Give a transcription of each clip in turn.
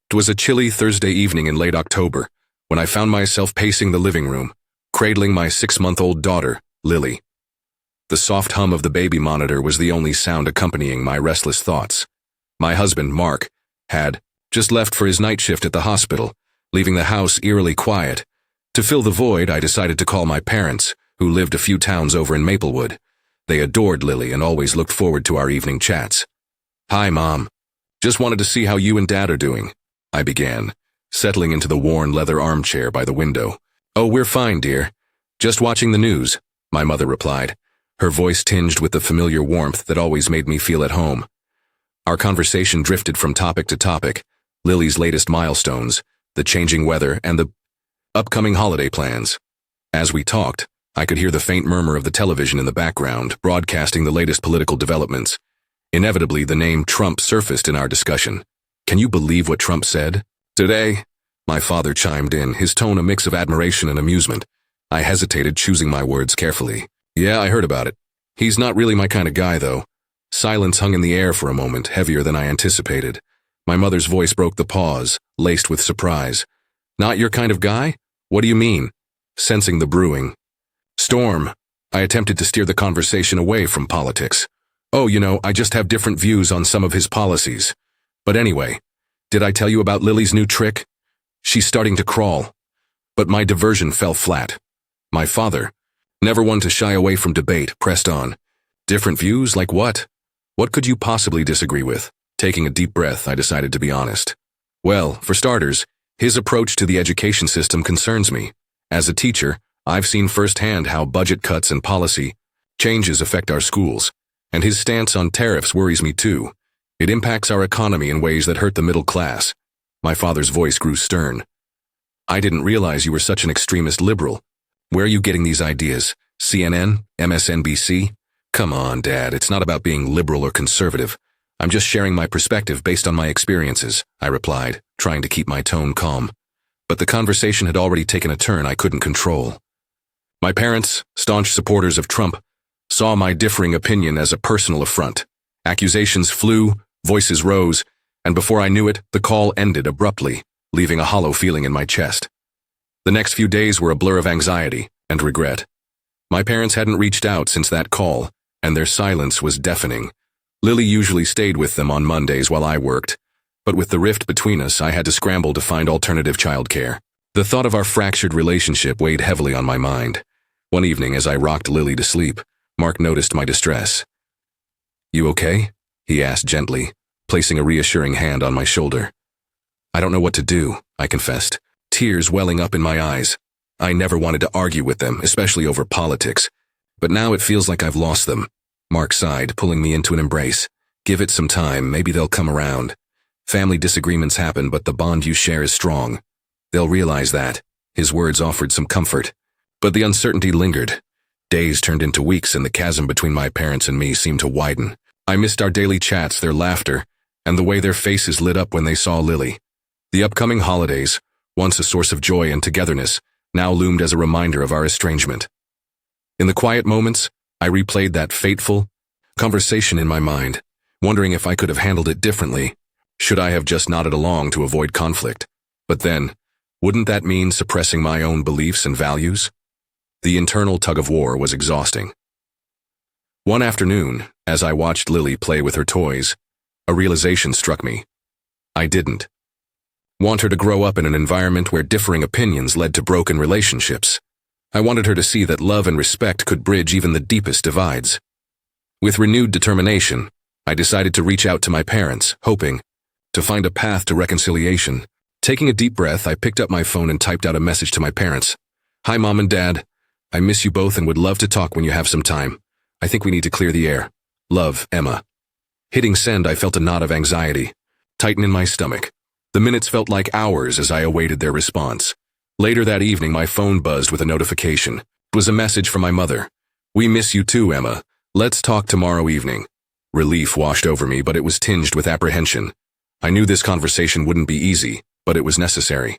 It was a chilly Thursday evening in late October when I found myself pacing the living room, cradling my 6-month-old daughter, Lily. The soft hum of the baby monitor was the only sound accompanying my restless thoughts. My husband, Mark, had just left for his night shift at the hospital, leaving the house eerily quiet. To fill the void, I decided to call my parents, who lived a few towns over in Maplewood. They adored Lily and always looked forward to our evening chats. "Hi, Mom. Just wanted to see how you and Dad are doing," I began, settling into the worn leather armchair by the window. "Oh, we're fine, dear. Just watching the news," my mother replied, her voice tinged with the familiar warmth that always made me feel at home. Our conversation drifted from topic to topic, Lily's latest milestones, the changing weather, and the upcoming holiday plans. As we talked, I could hear the faint murmur of the television in the background, broadcasting the latest political developments. Inevitably, the name Trump surfaced in our discussion. "Can you believe what Trump said today?" My father chimed in, his tone a mix of admiration and amusement. I hesitated, choosing my words carefully. "Yeah, I heard about it. He's not really my kind of guy, though." Silence hung in the air for a moment, heavier than I anticipated. My mother's voice broke the pause, laced with surprise. "Not your kind of guy? What do you mean?" Sensing the brewing storm, I attempted to steer the conversation away from politics. "Oh, I just have different views on some of his policies. But anyway, did I tell you about Lily's new trick? She's starting to crawl." But my diversion fell flat. My father, never one to shy away from debate, pressed on. "Different views, like what? What could you possibly disagree with?" Taking a deep breath, I decided to be honest. "Well, for starters, his approach to the education system concerns me. As a teacher, I've seen firsthand how budget cuts and policy changes affect our schools, and his stance on tariffs worries me too. It impacts our economy in ways that hurt the middle class." My father's voice grew stern. "I didn't realize you were such an extremist liberal. Where are you getting these ideas? CNN? MSNBC? Come on, Dad, it's not about being liberal or conservative. I'm just sharing my perspective based on my experiences," I replied, trying to keep my tone calm. But the conversation had already taken a turn I couldn't control. My parents, staunch supporters of Trump, saw my differing opinion as a personal affront. Accusations flew, voices rose, and before I knew it, the call ended abruptly, leaving a hollow feeling in my chest. The next few days were a blur of anxiety and regret. My parents hadn't reached out since that call, and their silence was deafening. Lily usually stayed with them on Mondays while I worked, but with the rift between us, I had to scramble to find alternative childcare. The thought of our fractured relationship weighed heavily on my mind. One evening, as I rocked Lily to sleep, Mark noticed my distress. "You okay?" he asked gently, placing a reassuring hand on my shoulder. "I don't know what to do," I confessed, tears welling up in my eyes. I never wanted to argue with them, especially over politics. But now it feels like I've lost them. Mark sighed, pulling me into an embrace. "Give it some time, maybe they'll come around. Family disagreements happen, but the bond you share is strong. They'll realize that." His words offered some comfort. But the uncertainty lingered. Days turned into weeks, and the chasm between my parents and me seemed to widen. I missed our daily chats, their laughter, and the way their faces lit up when they saw Lily. The upcoming holidays, once a source of joy and togetherness, now loomed as a reminder of our estrangement. In the quiet moments, I replayed that fateful conversation in my mind, wondering if I could have handled it differently. Should I have just nodded along to avoid conflict? But then, wouldn't that mean suppressing my own beliefs and values? The internal tug-of-war was exhausting. One afternoon, as I watched Lily play with her toys, a realization struck me. I didn't want her to grow up in an environment where differing opinions led to broken relationships. I wanted her to see that love and respect could bridge even the deepest divides. With renewed determination, I decided to reach out to my parents, hoping to find a path to reconciliation. Taking a deep breath, I picked up my phone and typed out a message to my parents. "Hi, Mom and Dad. I miss you both and would love to talk when you have some time. I think we need to clear the air. Love, Emma." Hitting send, I felt a knot of anxiety tighten in my stomach. The minutes felt like hours as I awaited their response. Later that evening, my phone buzzed with a notification. It was a message from my mother. "We miss you too, Emma. Let's talk tomorrow evening." Relief washed over me, but it was tinged with apprehension. I knew this conversation wouldn't be easy, but it was necessary.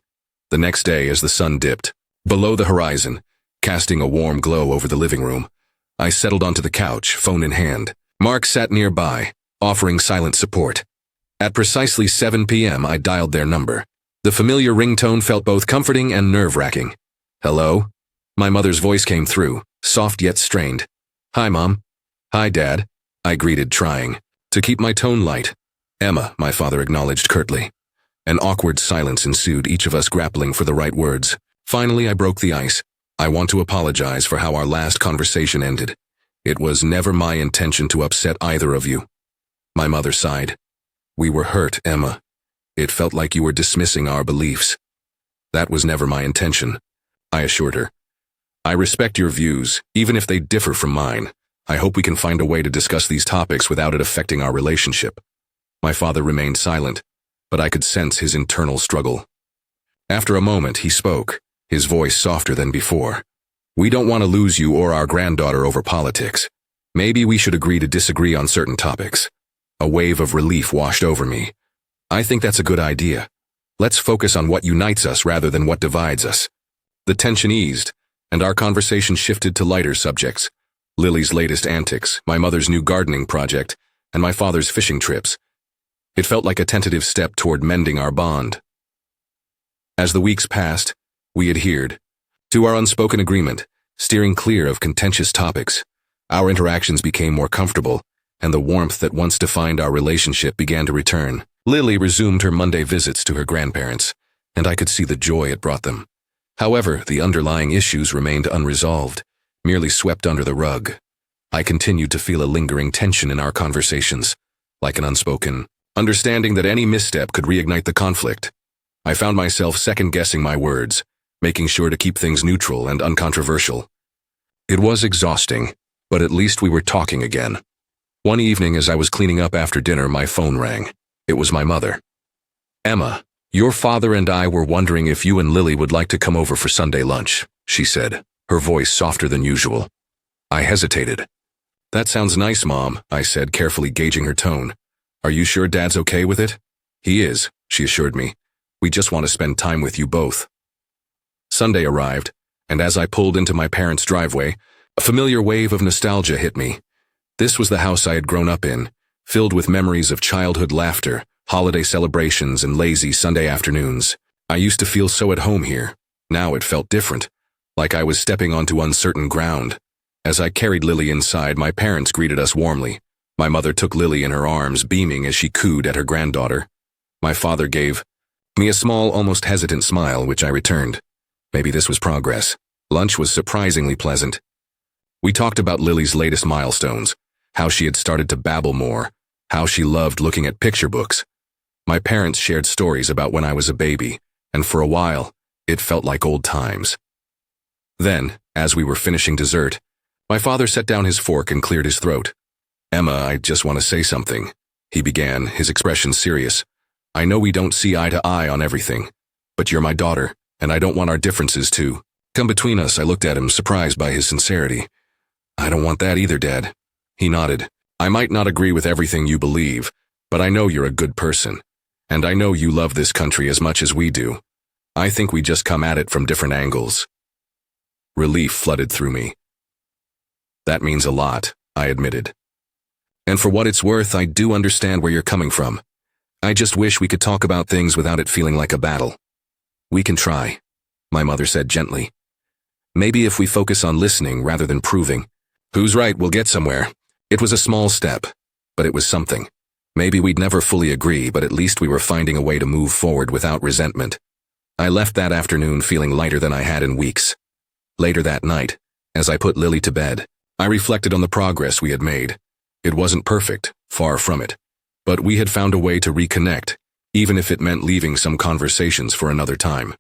The next day, as the sun dipped below the horizon, casting a warm glow over the living room, I settled onto the couch, phone in hand. Mark sat nearby, offering silent support. At precisely 7 p.m., I dialed their number. The familiar ringtone felt both comforting and nerve-wracking. "Hello?" My mother's voice came through, soft yet strained. "Hi, Mom." "Hi, Dad," I greeted, trying to keep my tone light. "Emma," my father acknowledged curtly. An awkward silence ensued, each of us grappling for the right words. Finally, I broke the ice. "I want to apologize for how our last conversation ended. It was never my intention to upset either of you." My mother sighed. "We were hurt, Emma. It felt like you were dismissing our beliefs." "That was never my intention," I assured her. "I respect your views, even if they differ from mine. I hope we can find a way to discuss these topics without it affecting our relationship." My father remained silent, but I could sense his internal struggle. After a moment, he spoke, his voice softer than before. "We don't want to lose you or our granddaughter over politics. Maybe we should agree to disagree on certain topics." A wave of relief washed over me. "I think that's a good idea. Let's focus on what unites us rather than what divides us." The tension eased, and our conversation shifted to lighter subjects. Lily's latest antics, my mother's new gardening project, and my father's fishing trips. It felt like a tentative step toward mending our bond. As the weeks passed, we adhered to our unspoken agreement, steering clear of contentious topics. Our interactions became more comfortable, and the warmth that once defined our relationship began to return. Lily resumed her Monday visits to her grandparents, and I could see the joy it brought them. However, the underlying issues remained unresolved, merely swept under the rug. I continued to feel a lingering tension in our conversations, like an unspoken understanding that any misstep could reignite the conflict. I found myself second-guessing my words, making sure to keep things neutral and uncontroversial. It was exhausting, but at least we were talking again. One evening, as I was cleaning up after dinner, my phone rang. It was my mother. "Emma, your father and I were wondering if you and Lily would like to come over for Sunday lunch," she said, her voice softer than usual. I hesitated. "That sounds nice, Mom," I said, carefully gauging her tone. "Are you sure Dad's okay with it?" "He is," she assured me. "We just want to spend time with you both." Sunday arrived, and as I pulled into my parents' driveway, a familiar wave of nostalgia hit me. This was the house I had grown up in, filled with memories of childhood laughter, holiday celebrations, and lazy Sunday afternoons. I used to feel so at home here. Now it felt different, like I was stepping onto uncertain ground. As I carried Lily inside, my parents greeted us warmly. My mother took Lily in her arms, beaming as she cooed at her granddaughter. My father gave me a small, almost hesitant smile, which I returned. Maybe this was progress. Lunch was surprisingly pleasant. We talked about Lily's latest milestones, how she had started to babble more, how she loved looking at picture books. My parents shared stories about when I was a baby, and for a while, it felt like old times. Then, as we were finishing dessert, my father set down his fork and cleared his throat. "Emma, I just want to say something," he began, his expression serious. "I know we don't see eye to eye on everything, but you're my daughter, and I don't want our differences to come between us." I looked at him, surprised by his sincerity. "I don't want that either, Dad." He nodded. "I might not agree with everything you believe, but I know you're a good person, and I know you love this country as much as we do. I think we just come at it from different angles." Relief flooded through me. "That means a lot," I admitted. "And for what it's worth, I do understand where you're coming from. I just wish we could talk about things without it feeling like a battle." "We can try," my mother said gently. "Maybe if we focus on listening rather than proving who's right, we'll get somewhere." It was a small step, but it was something. Maybe we'd never fully agree, but at least we were finding a way to move forward without resentment. I left that afternoon feeling lighter than I had in weeks. Later that night, as I put Lily to bed, I reflected on the progress we had made. It wasn't perfect, far from it, but we had found a way to reconnect, even if it meant leaving some conversations for another time.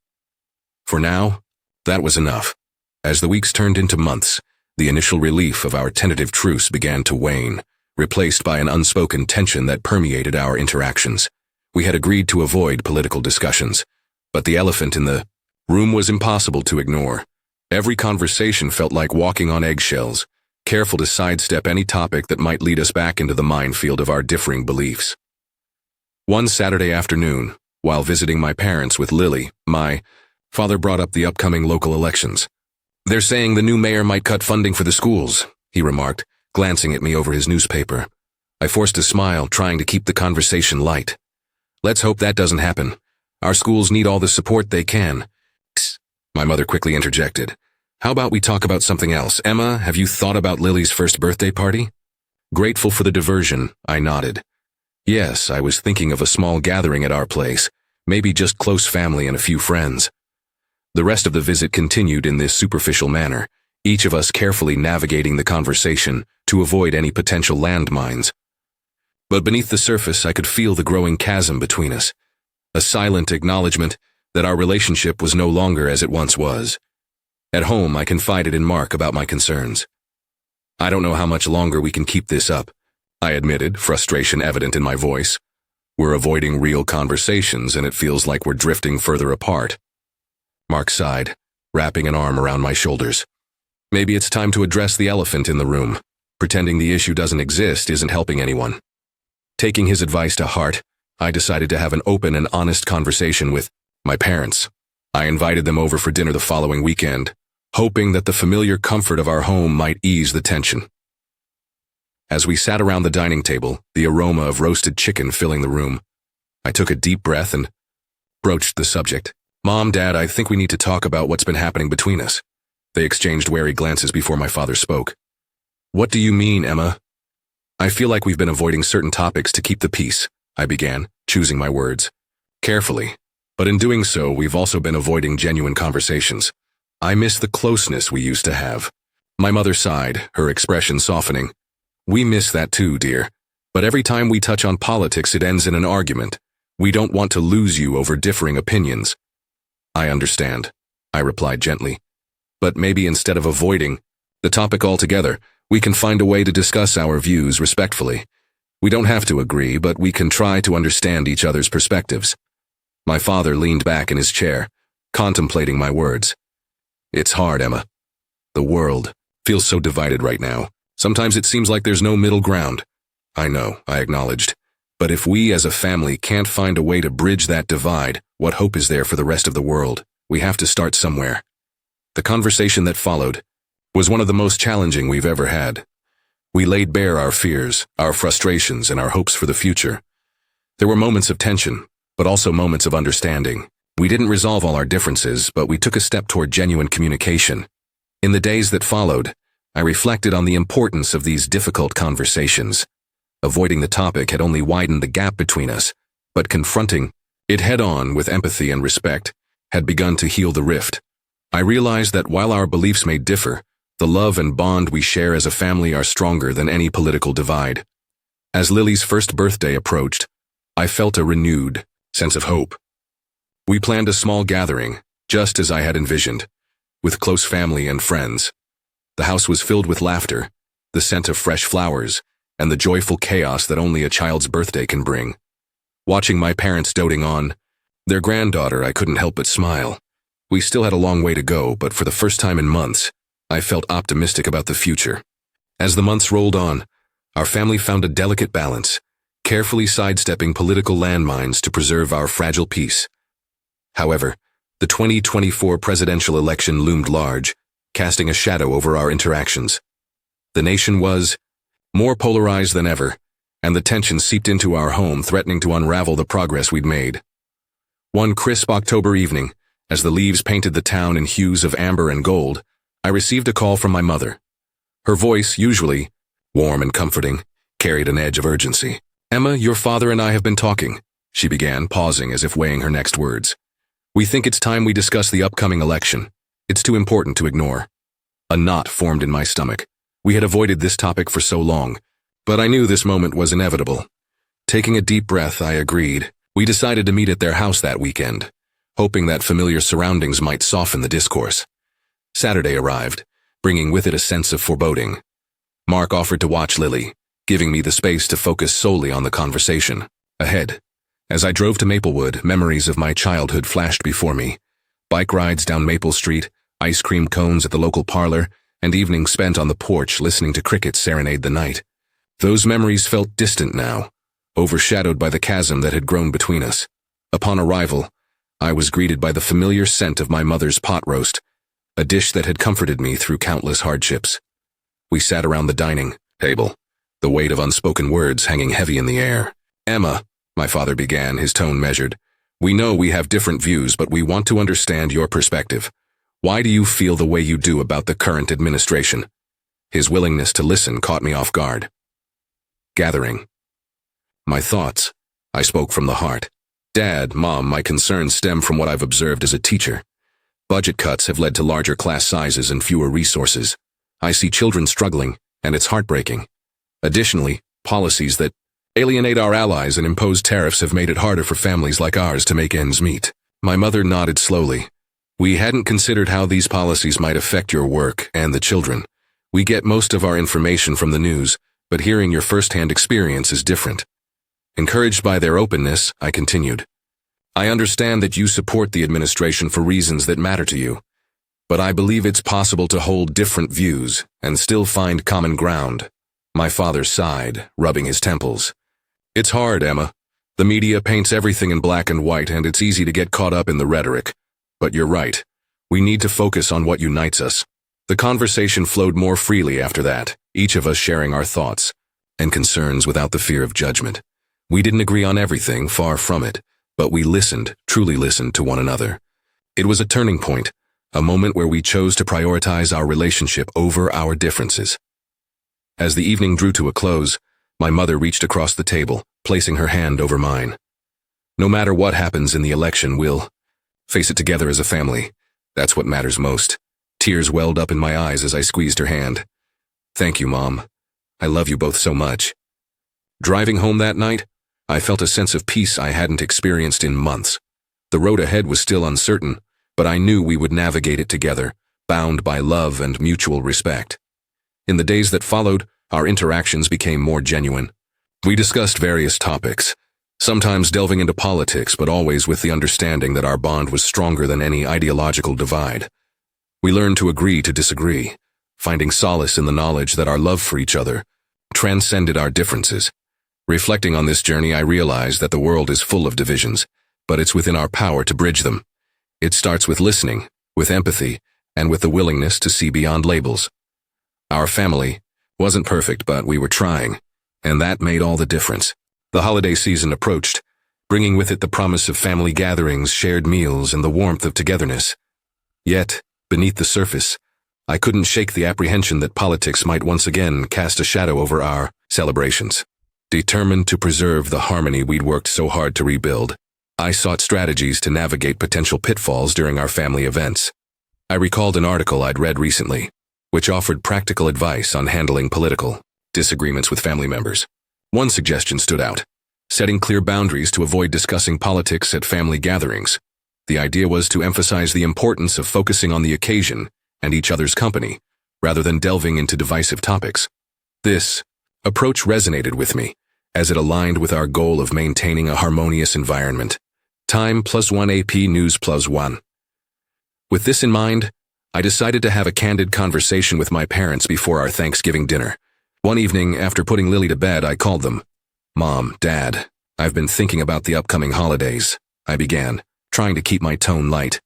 For now, that was enough. As the weeks turned into months, the initial relief of our tentative truce began to wane, replaced by an unspoken tension that permeated our interactions. We had agreed to avoid political discussions, but the elephant in the room was impossible to ignore. Every conversation felt like walking on eggshells, careful to sidestep any topic that might lead us back into the minefield of our differing beliefs. One Saturday afternoon, while visiting my parents with Lily, my father brought up the upcoming local elections. "They're saying the new mayor might cut funding for the schools," he remarked, glancing at me over his newspaper. I forced a smile, trying to keep the conversation light. Let's hope that doesn't happen. Our schools need all the support they can. Psst, my mother quickly interjected. How about we talk about something else? Emma, have you thought about Lily's first birthday party? Grateful for the diversion, I nodded. Yes, I was thinking of a small gathering at our place, maybe just close family and a few friends. The rest of the visit continued in this superficial manner, each of us carefully navigating the conversation to avoid any potential landmines. But beneath the surface, I could feel the growing chasm between us, a silent acknowledgement that our relationship was no longer as it once was. At home, I confided in Mark about my concerns. I don't know how much longer we can keep this up, I admitted, frustration evident in my voice. We're avoiding real conversations and it feels like we're drifting further apart. Mark sighed, wrapping an arm around my shoulders. Maybe it's time to address the elephant in the room. Pretending the issue doesn't exist isn't helping anyone. Taking his advice to heart, I decided to have an open and honest conversation with my parents. I invited them over for dinner the following weekend, hoping that the familiar comfort of our home might ease the tension. As we sat around the dining table, the aroma of roasted chicken filling the room, I took a deep breath and broached the subject. Mom, Dad, I think we need to talk about what's been happening between us. They exchanged wary glances before my father spoke. What do you mean, Emma? I feel like we've been avoiding certain topics to keep the peace, I began, choosing my words carefully. But in doing so, we've also been avoiding genuine conversations. I miss the closeness we used to have. My mother sighed, her expression softening. We miss that too, dear. But every time we touch on politics, it ends in an argument. We don't want to lose you over differing opinions. I understand, I replied gently. But maybe instead of avoiding the topic altogether, we can find a way to discuss our views respectfully. We don't have to agree, but we can try to understand each other's perspectives. My father leaned back in his chair, contemplating my words. It's hard, Emma. The world feels so divided right now. Sometimes it seems like there's no middle ground. I know, I acknowledged. But if we as a family can't find a way to bridge that divide, what hope is there for the rest of the world? We have to start somewhere. The conversation that followed was one of the most challenging we've ever had. We laid bare our fears, our frustrations, and our hopes for the future. There were moments of tension, but also moments of understanding. We didn't resolve all our differences, but we took a step toward genuine communication. In the days that followed, I reflected on the importance of these difficult conversations. Avoiding the topic had only widened the gap between us, but confronting it head-on with empathy and respect had begun to heal the rift. I realized that while our beliefs may differ, the love and bond we share as a family are stronger than any political divide. As Lily's first birthday approached, I felt a renewed sense of hope. We planned a small gathering, just as I had envisioned, with close family and friends. The house was filled with laughter, the scent of fresh flowers, and the joyful chaos that only a child's birthday can bring. Watching my parents doting on their granddaughter, I couldn't help but smile. We still had a long way to go, but for the first time in months, I felt optimistic about the future. As the months rolled on, our family found a delicate balance, carefully sidestepping political landmines to preserve our fragile peace. However, the 2024 presidential election loomed large, casting a shadow over our interactions. The nation was more polarized than ever, and the tension seeped into our home, threatening to unravel the progress we'd made. One crisp October evening, as the leaves painted the town in hues of amber and gold, I received a call from my mother. Her voice, usually warm and comforting, carried an edge of urgency. Emma, your father and I have been talking, she began, pausing as if weighing her next words. We think it's time we discuss the upcoming election. It's too important to ignore. A knot formed in my stomach. We had avoided this topic for so long, but I knew this moment was inevitable. Taking a deep breath, I agreed. We decided to meet at their house that weekend, hoping that familiar surroundings might soften the discourse. Saturday arrived, bringing with it a sense of foreboding. Mark offered to watch Lily, giving me the space to focus solely on the conversation. Ahead, as I drove to Maplewood, memories of my childhood flashed before me. Bike rides down Maple Street, ice cream cones at the local parlor, and evenings spent on the porch listening to crickets serenade the night. Those memories felt distant now, overshadowed by the chasm that had grown between us. Upon arrival, I was greeted by the familiar scent of my mother's pot roast, a dish that had comforted me through countless hardships. We sat around the dining table, the weight of unspoken words hanging heavy in the air. Emma, my father began, his tone measured. "We know we have different views, but we want to understand your perspective. Why do you feel the way you do about the current administration?" His willingness to listen caught me off guard. Gathering. My thoughts. I spoke from the heart. "Dad, Mom, my concerns stem from what I've observed as a teacher. Budget cuts have led to larger class sizes and fewer resources. I see children struggling, and it's heartbreaking. Additionally, policies that alienate our allies and impose tariffs have made it harder for families like ours to make ends meet." My mother nodded slowly. "We hadn't considered how these policies might affect your work and the children. We get most of our information from the news, but hearing your first-hand experience is different." Encouraged by their openness, I continued. "I understand that you support the administration for reasons that matter to you, but I believe it's possible to hold different views and still find common ground." My father sighed, rubbing his temples. "It's hard, Emma. The media paints everything in black and white, and it's easy to get caught up in the rhetoric. But you're right. We need to focus on what unites us." The conversation flowed more freely after that, each of us sharing our thoughts and concerns without the fear of judgment. We didn't agree on everything, far from it, but we listened, truly listened to one another. It was a turning point, a moment where we chose to prioritize our relationship over our differences. As the evening drew to a close, my mother reached across the table, placing her hand over mine. "No matter what happens in the election, we'll face it together as a family. That's what matters most." Tears welled up in my eyes as I squeezed her hand. "Thank you, Mom. I love you both so much." Driving home that night, I felt a sense of peace I hadn't experienced in months. The road ahead was still uncertain, but I knew we would navigate it together, bound by love and mutual respect. In the days that followed, our interactions became more genuine. We discussed various topics, sometimes delving into politics, but always with the understanding that our bond was stronger than any ideological divide. We learned to agree to disagree, finding solace in the knowledge that our love for each other transcended our differences. Reflecting on this journey, I realized that the world is full of divisions, but it's within our power to bridge them. It starts with listening, with empathy, and with the willingness to see beyond labels. Our family wasn't perfect, but we were trying, and that made all the difference. The holiday season approached, bringing with it the promise of family gatherings, shared meals, and the warmth of togetherness. Yet, beneath the surface, I couldn't shake the apprehension that politics might once again cast a shadow over our celebrations. Determined to preserve the harmony we'd worked so hard to rebuild, I sought strategies to navigate potential pitfalls during our family events. I recalled an article I'd read recently, which offered practical advice on handling political disagreements with family members. One suggestion stood out: setting clear boundaries to avoid discussing politics at family gatherings. The idea was to emphasize the importance of focusing on the occasion and each other's company, rather than delving into divisive topics. This approach resonated with me, as it aligned with our goal of maintaining a harmonious environment. Time +1 AP News +1. With this in mind, I decided to have a candid conversation with my parents before our Thanksgiving dinner. One evening, after putting Lily to bed, I called them. "Mom, Dad, I've been thinking about the upcoming holidays," I began, trying to keep my tone light.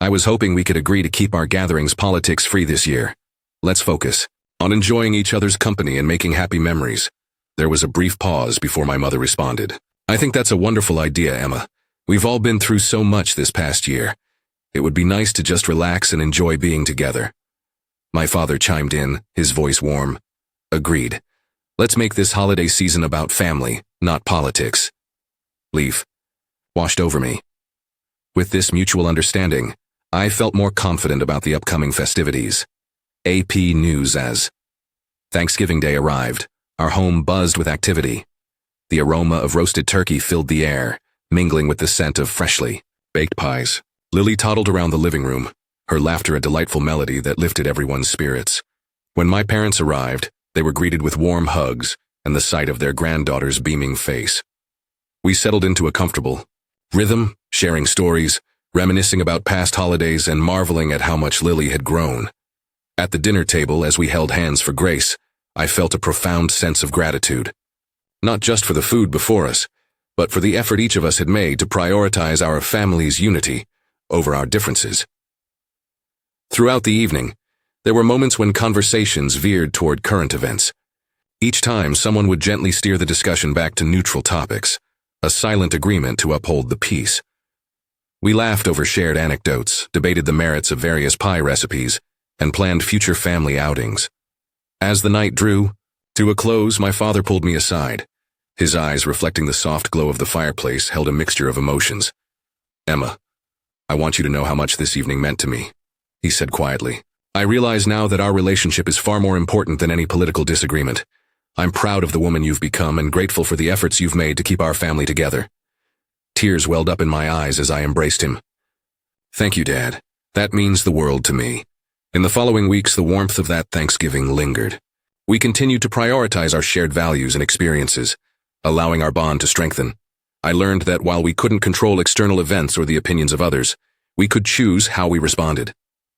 "I was hoping we could agree to keep our gatherings politics-free this year. Let's focus on enjoying each other's company and making happy memories." There was a brief pause before my mother responded. "I think that's a wonderful idea, Emma. We've all been through so much this past year. It would be nice to just relax and enjoy being together." My father chimed in, his voice warm. "Agreed. Let's make this holiday season about family, not politics." Relief washed over me. With this mutual understanding, I felt more confident about the upcoming festivities. AP News as Thanksgiving Day arrived. Our home buzzed with activity. The aroma of roasted turkey filled the air, mingling with the scent of freshly baked pies. Lily toddled around the living room, her laughter a delightful melody that lifted everyone's spirits. When my parents arrived, they were greeted with warm hugs and the sight of their granddaughter's beaming face. We settled into a comfortable rhythm, sharing stories, reminiscing about past holidays, and marveling at how much Lily had grown. At the dinner table, as we held hands for grace, I felt a profound sense of gratitude. Not just for the food before us, but for the effort each of us had made to prioritize our family's unity over our differences. Throughout the evening, there were moments when conversations veered toward current events. Each time, someone would gently steer the discussion back to neutral topics, a silent agreement to uphold the peace. We laughed over shared anecdotes, debated the merits of various pie recipes, and planned future family outings. As the night drew to a close, my father pulled me aside. His eyes, reflecting the soft glow of the fireplace, held a mixture of emotions. "Emma, I want you to know how much this evening meant to me," he said quietly. "I realize now that our relationship is far more important than any political disagreement. I'm proud of the woman you've become and grateful for the efforts you've made to keep our family together." Tears welled up in my eyes as I embraced him. "Thank you, Dad. That means the world to me." In the following weeks, the warmth of that Thanksgiving lingered. We continued to prioritize our shared values and experiences, allowing our bond to strengthen. I learned that while we couldn't control external events or the opinions of others, we could choose how we responded.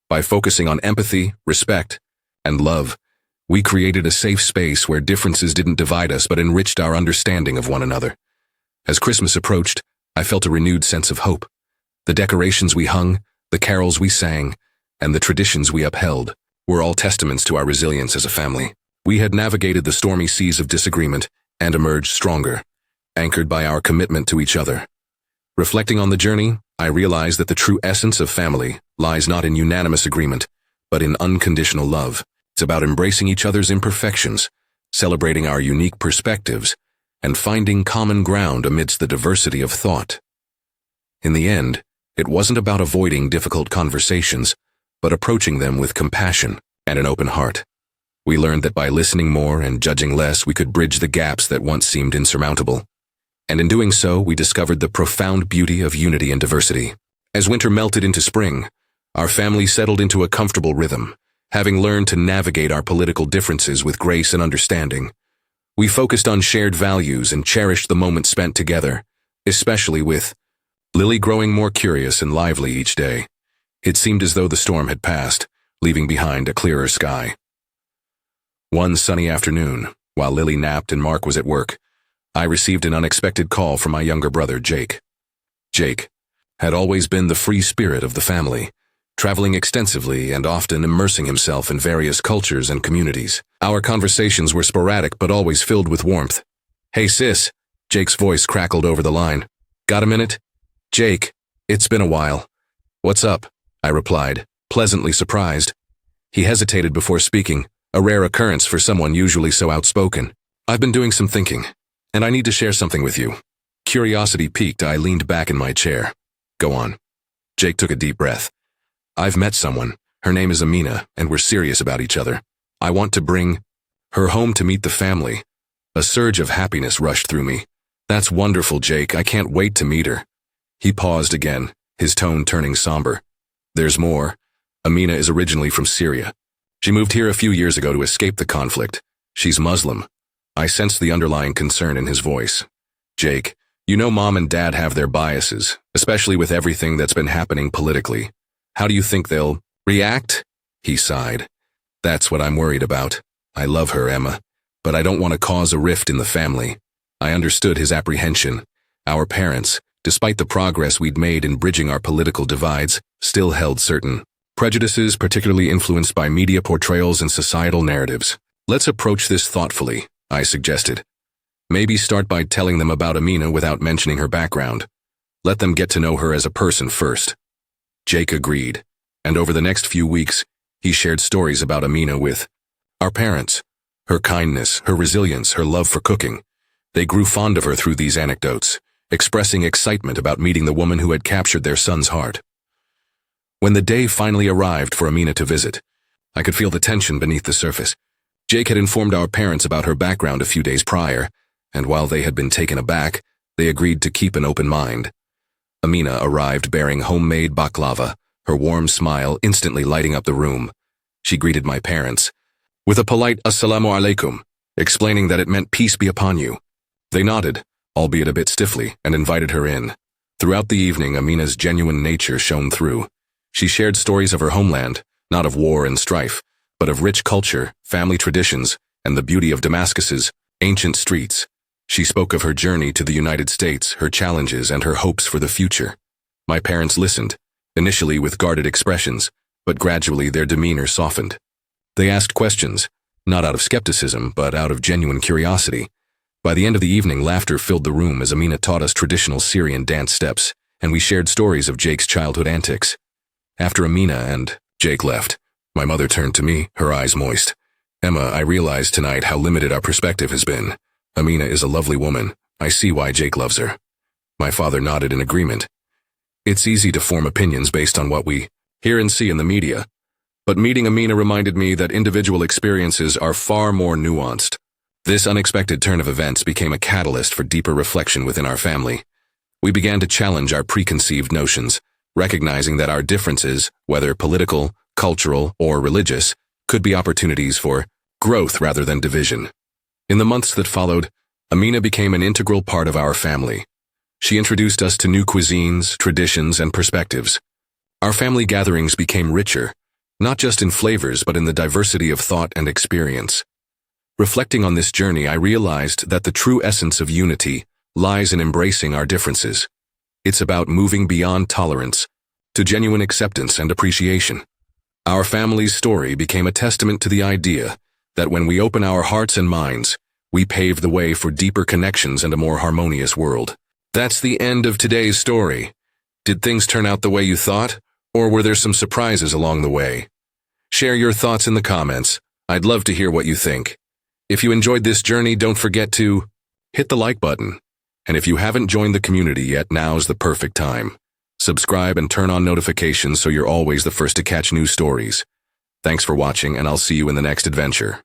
By focusing on empathy, respect, and love, we created a safe space where differences didn't divide us but enriched our understanding of one another. As Christmas approached, I felt a renewed sense of hope. The decorations we hung, the carols we sang, and the traditions we upheld were all testaments to our resilience as a family. We had navigated the stormy seas of disagreement and emerged stronger, anchored by our commitment to each other. Reflecting on the journey, I realized that the true essence of family lies not in unanimous agreement, but in unconditional love. It's about embracing each other's imperfections, celebrating our unique perspectives, and finding common ground amidst the diversity of thought. In the end, it wasn't about avoiding difficult conversations, but approaching them with compassion and an open heart. We learned that by listening more and judging less, we could bridge the gaps that once seemed insurmountable. And in doing so, we discovered the profound beauty of unity and diversity. As winter melted into spring, our family settled into a comfortable rhythm, having learned to navigate our political differences with grace and understanding. We focused on shared values and cherished the moments spent together, especially with Lily growing more curious and lively each day. It seemed as though the storm had passed, leaving behind a clearer sky. One sunny afternoon, while Lily napped and Mark was at work, I received an unexpected call from my younger brother, Jake. Jake had always been the free spirit of the family, traveling extensively and often immersing himself in various cultures and communities. Our conversations were sporadic but always filled with warmth. "Hey sis," Jake's voice crackled over the line. "Got a minute?" "Jake, it's been a while." "What's up?" I replied, pleasantly surprised. He hesitated before speaking, a rare occurrence for someone usually so outspoken. "I've been doing some thinking, and I need to share something with you." Curiosity piqued, I leaned back in my chair. "Go on." Jake took a deep breath. "I've met someone. Her name is Amina, and we're serious about each other. I want to bring her home to meet the family." A surge of happiness rushed through me. "That's wonderful, Jake. I can't wait to meet her." He paused again, his tone turning somber. "There's more. Amina is originally from Syria. She moved here a few years ago to escape the conflict. She's Muslim." I sensed the underlying concern in his voice. "Jake, you know Mom and Dad have their biases, especially with everything that's been happening politically. How do you think they'll react?" He sighed. "That's what I'm worried about. I love her, Emma, but I don't want to cause a rift in the family." I understood his apprehension. Our parents, despite the progress we'd made in bridging our political divides, still held certain prejudices, particularly influenced by media portrayals and societal narratives. "Let's approach this thoughtfully," I suggested. "Maybe start by telling them about Amina without mentioning her background. Let them get to know her as a person first." Jake agreed, and over the next few weeks, he shared stories about Amina with our parents. Her kindness, her resilience, her love for cooking. They grew fond of her through these anecdotes, expressing excitement about meeting the woman who had captured their son's heart. When the day finally arrived for Amina to visit, I could feel the tension beneath the surface. Jake had informed our parents about her background a few days prior, and while they had been taken aback, they agreed to keep an open mind. Amina arrived bearing homemade baklava, her warm smile instantly lighting up the room. She greeted my parents with a polite "Assalamu alaikum," explaining that it meant peace be upon you. They nodded, albeit a bit stiffly, and invited her in. Throughout the evening, Amina's genuine nature shone through. She shared stories of her homeland, not of war and strife, but of rich culture, family traditions, and the beauty of Damascus's ancient streets. She spoke of her journey to the United States, her challenges, and her hopes for the future. My parents listened, initially with guarded expressions, but gradually their demeanor softened. They asked questions, not out of skepticism, but out of genuine curiosity. By the end of the evening, laughter filled the room as Amina taught us traditional Syrian dance steps, and we shared stories of Jake's childhood antics. After Amina and Jake left, my mother turned to me, her eyes moist. Emma, I realized tonight how limited our perspective has been. Amina is a lovely woman. I see why Jake loves her. My father nodded in agreement. It's easy to form opinions based on what we hear and see in the media. But meeting Amina reminded me that individual experiences are far more nuanced. This unexpected turn of events became a catalyst for deeper reflection within our family. We began to challenge our preconceived notions, recognizing that our differences, whether political, cultural, or religious, could be opportunities for growth rather than division. In the months that followed, Amina became an integral part of our family. She introduced us to new cuisines, traditions, and perspectives. Our family gatherings became richer, not just in flavors but in the diversity of thought and experience. Reflecting on this journey, I realized that the true essence of unity lies in embracing our differences. It's about moving beyond tolerance to genuine acceptance and appreciation. Our family's story became a testament to the idea that when we open our hearts and minds, we pave the way for deeper connections and a more harmonious world. That's the end of today's story. Did things turn out the way you thought, or were there some surprises along the way? Share your thoughts in the comments. I'd love to hear what you think. If you enjoyed this journey, don't forget to hit the like button. And if you haven't joined the community yet, now's the perfect time. Subscribe and turn on notifications so you're always the first to catch new stories. Thanks for watching, and I'll see you in the next adventure.